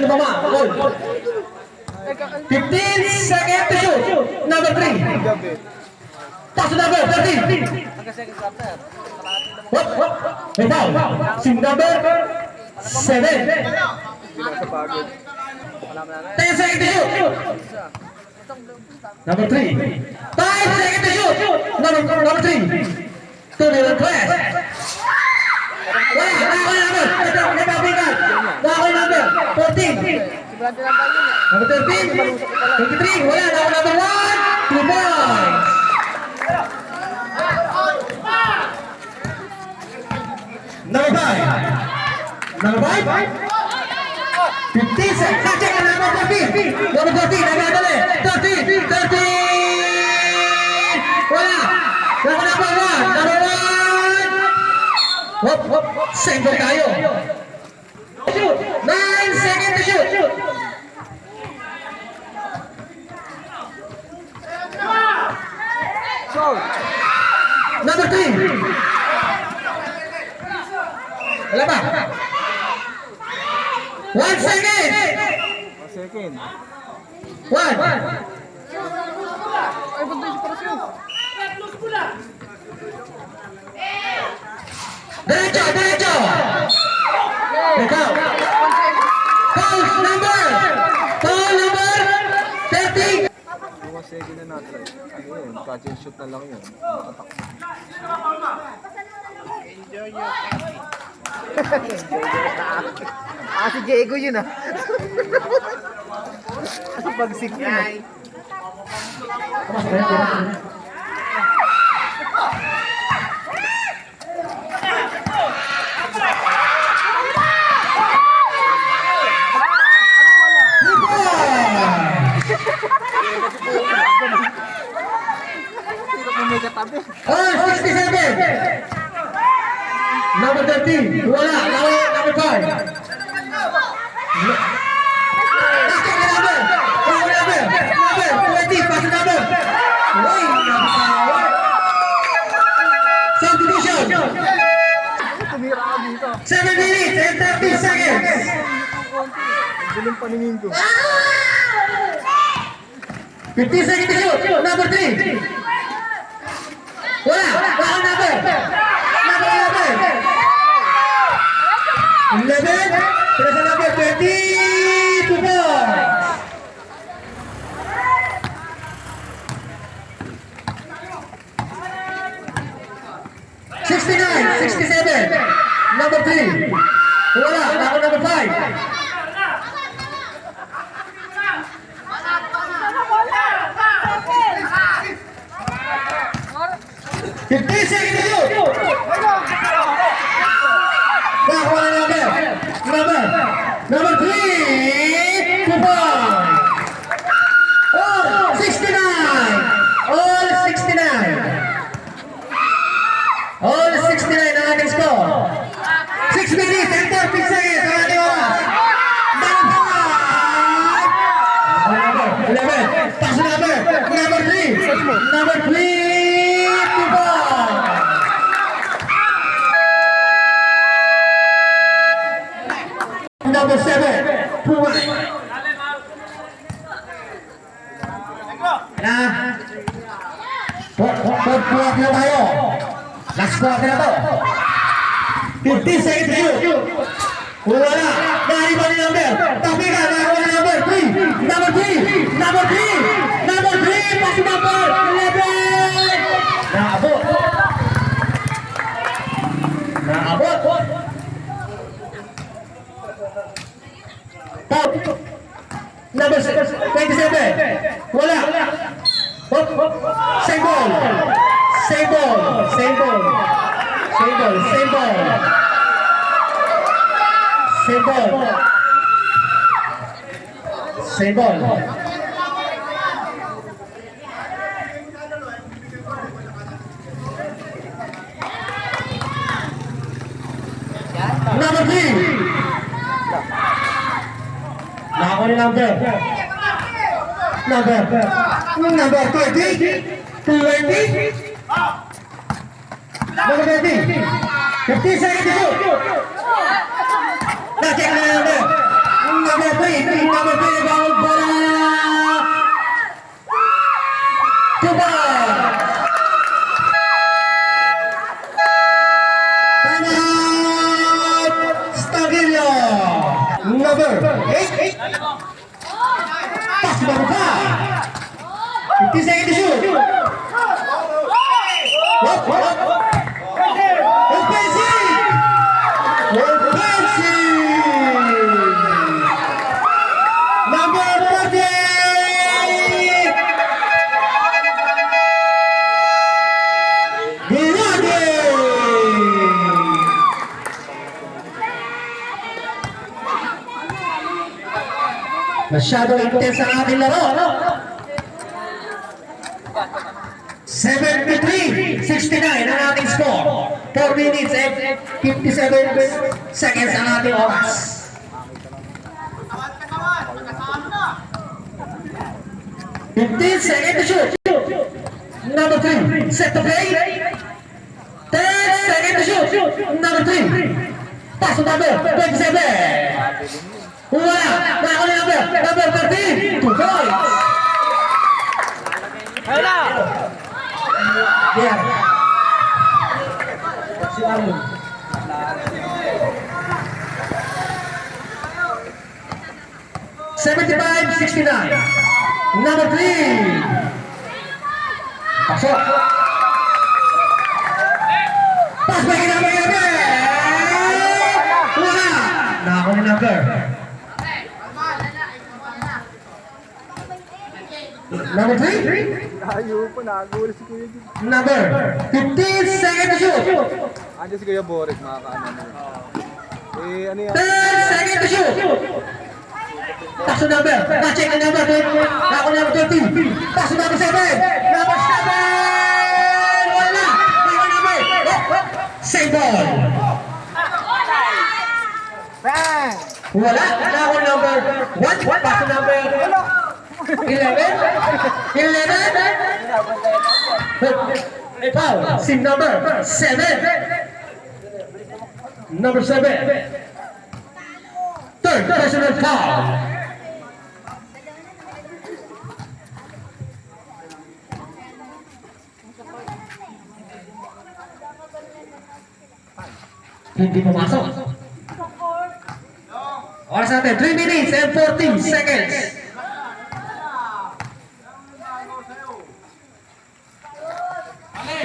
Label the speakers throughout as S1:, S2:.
S1: baba. Goal. 15 seconds to shoot. Number 3. Pass to number 13. What? May foul. Sim number 7. 10 seconds to shoot. Number 3. 5 seconds to shoot. Number 3. To the class. Wala, nakakaya number. May pabigan. Nakakaya number 14. Number 13. 23. Wala, nakakaya number 1. 2 points. Number 5. Number 5. 50 seconds. Check number 14. Number 14. Nagadali. 13. 13. Wala. Number 1. Number 1. Hop, hop. Sender tayo. Shoot. 9 seconds to shoot. Number 3. Wala ba? 1 second.
S2: 1 second.
S1: 1. Derecho, derecho. Ikaw. Foul number 30.
S2: 1 second na natin. Ano yun? Catch and shoot na lang yun. Enjoy your si Diego yun ah. Pagsik yun ah.
S1: Oh, 67. Number 13. Wala. Number 5. Number 20. Pass number. Substitution. 7 minutes and 30 seconds.
S2: Bulong paningin ko.
S1: 15 seconds to shoot. Number 3. Wala. Baka number. Number 11. 11. Terasa number 20. 2 points. Number 3. Wala. Baka number 5. 15 seconds to shoot. Baka number 3. 2 points. All 69. All 69. All 69 ang ating score. 6 minutes and 30 seconds ang ating oras. Number 11. Pass number 3. Number 3. 2 points. Number 7. Puma. Kuat na tayo. Last quarter na to. 50 seconds to shoot. Wala. Dari ba ni number? Tapi ka, nakakuha ni number 3. Number 3. Number 3. Number 3. Pass number 11. Naabot. Naabot. Number 27. Wala. Hop, hop. Same ball. Same ball. Same ball. Same ball. Same ball. Same ball. Same ball. Number 3. Nakakuha ni number 20. 20. Number 20. 50 seconds to shoot. Na-check na number 3. 8. Pass to number 5. 50 seconds to shoot. What? Offensive! Number 40! Gulade! Masyadong intense ang ating laro. 73-69 ang ating score. 4 minutes and 57 seconds ang ating oras. Fifteen seconds to shoot. Number 3, set to play. 10 seconds to shoot. Number 3. Pass to number 27. Wala. Wala ko na number 13. 2 points.
S3: Hala!
S1: Yeah. Si Arun. $75-69. Number 3. Pasok. Pass back in number 11. Wala. Nakakuha ni number. Number 3.
S2: Layo po, nakagulo si Kuya Jim.
S1: Number 15 seconds to shoot.
S2: Andiyan si Kuya Boris, makakaano na. Ano yan?
S1: 10 seconds to shoot. Pass to number. Na-check ang number. Ako number 13. Pass to number 7. Number 7. Wala. Ako number. Same ball.
S3: Bang!
S1: Wala. Ako number 1. Pass to number 11. 11. A foul. Sim number 7. Number 7. Third personal foul. Hindi pumasok. Oras natin, 3 minutes and 14 seconds.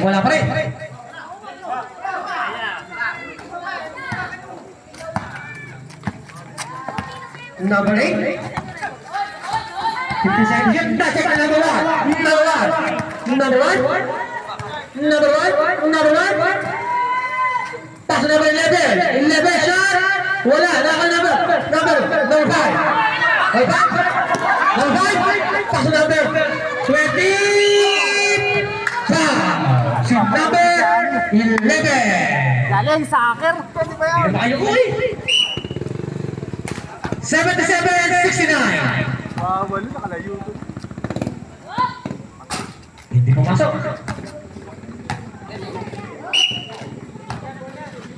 S1: Wala pa rin. Number 8. 50 seconds. Yun, check ang number 1. Number 1. Number 1. Number 1. Number 1. Pass number 11. 11 shot. Wala. Naka number 5. Number 5. Number 5. Pass number 20. Si number 11.
S3: Galing soccer. Pwede ba yan?
S1: Hindi na kayo ko eh. 77-69.
S2: Walo, nakalayo to.
S1: Hindi pumasok.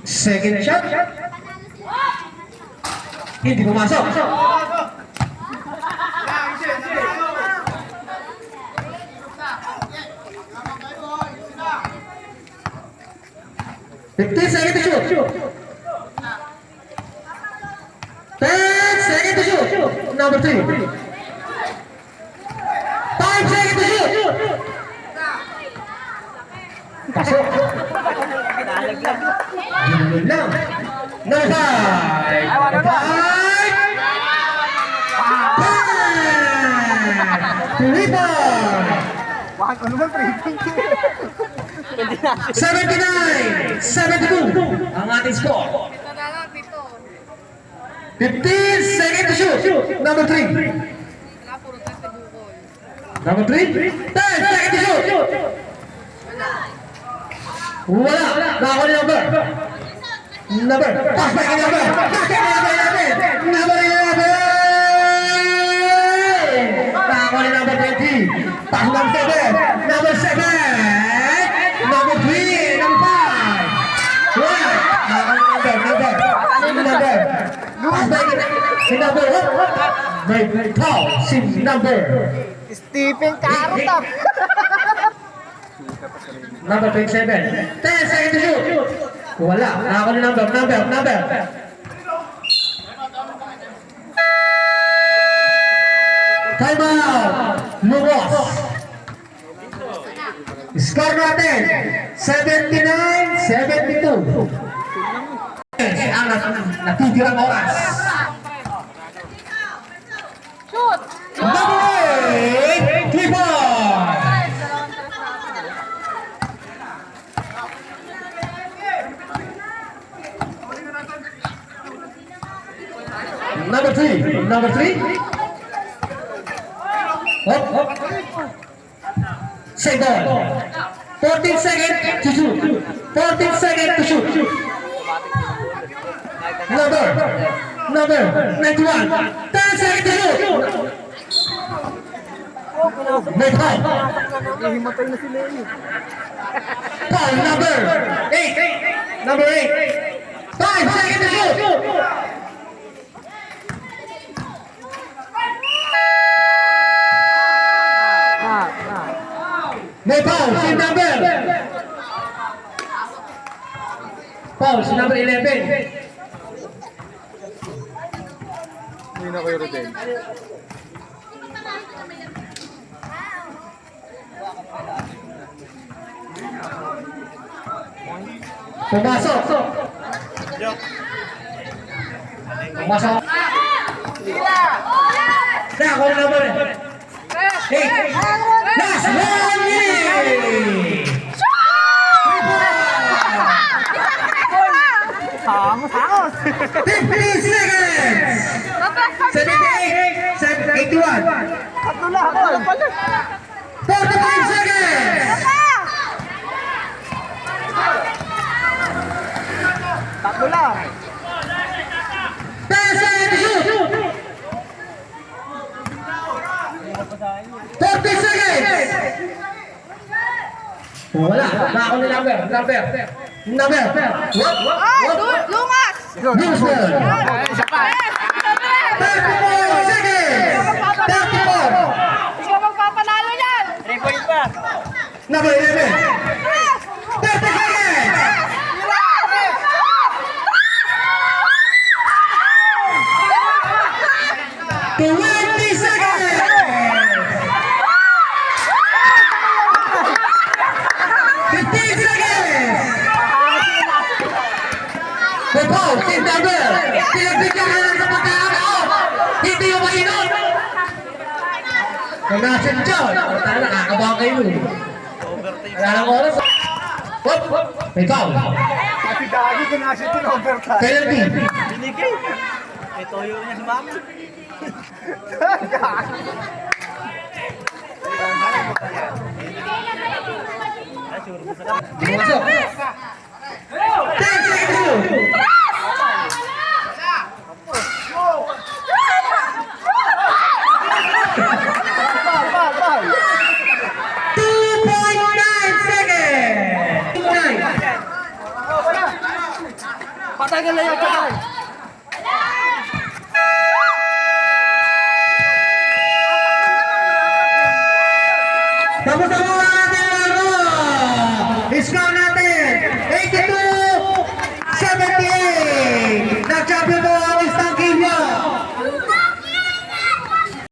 S1: Second shot. Hindi pumasok. Fifteen seconds to shoot. 10 seconds to shoot. Number 3. 5 seconds to shoot. Pasok. Ginulun lang. Number 5. 5. Rebound.
S2: Bakit ano ba, pre-pink?
S1: 79-72 ang ating score. 15 seconds to shoot. Number 3. Number 3. 10 seconds to shoot. Wala. Nakakuha ni number. Number. Pass back in number. Number 11. Number 11. Nakakuha ni number 20. Pass number 7. Number 7. Number 3. Number 5. Wala. Nakakuha ni number. Number. Pass back in number. May foul. Si number.
S3: Stephen Carter.
S1: Number 27. 10 seconds to shoot. Wala. Nakakuha ni number. Time out. Lubos. Score natin, 79-72. Ang natitirang oras.
S4: Shoot!
S1: Number 8, Clifford. Number 3, number 3. Hop. Save ball. 14 seconds to shoot. 14 seconds to shoot. Number 91. 10 seconds to shoot. May foul.
S3: Himatay na sila yun.
S1: Foul number 8. Number 8. 5 seconds to shoot. May foul si number. Foul si number 11.
S2: Hindi na kayo Rodel.
S1: Pumasok. Pumasok. Kaya ako na number. Hey. Last 1 minute.
S3: Hangos!
S1: 15 seconds. 78. 81.
S3: Tatlo lang ako.
S1: 45 seconds.
S3: Tatlo lang.
S1: 10 seconds to shoot. 40 seconds. Wala. Ako ni number. What?
S4: Lungas!
S1: Houston.
S3: Isa pa.
S1: 34 seconds. 34.
S4: Ikaw magpapanalo yan!
S3: 3 points pa.
S1: Number 11. 30 seconds. 20 seconds. 15 seconds. The ball, team number. Pinagbigyan ka lang sa pagkakataon. Hindi yung mainon. Kung nasin dyan, tara, nakakabahan kayo. Wala lang oras. Hop. May foul.
S3: Kasi dagi ko nasa ito overtime.
S1: Penalty.
S3: Binigay. Ito yung niya sa mami.
S1: Pumasok. 10 seconds to shoot.
S3: Bal.
S1: 2.9 seconds. 9.
S3: Patay ka lang yan.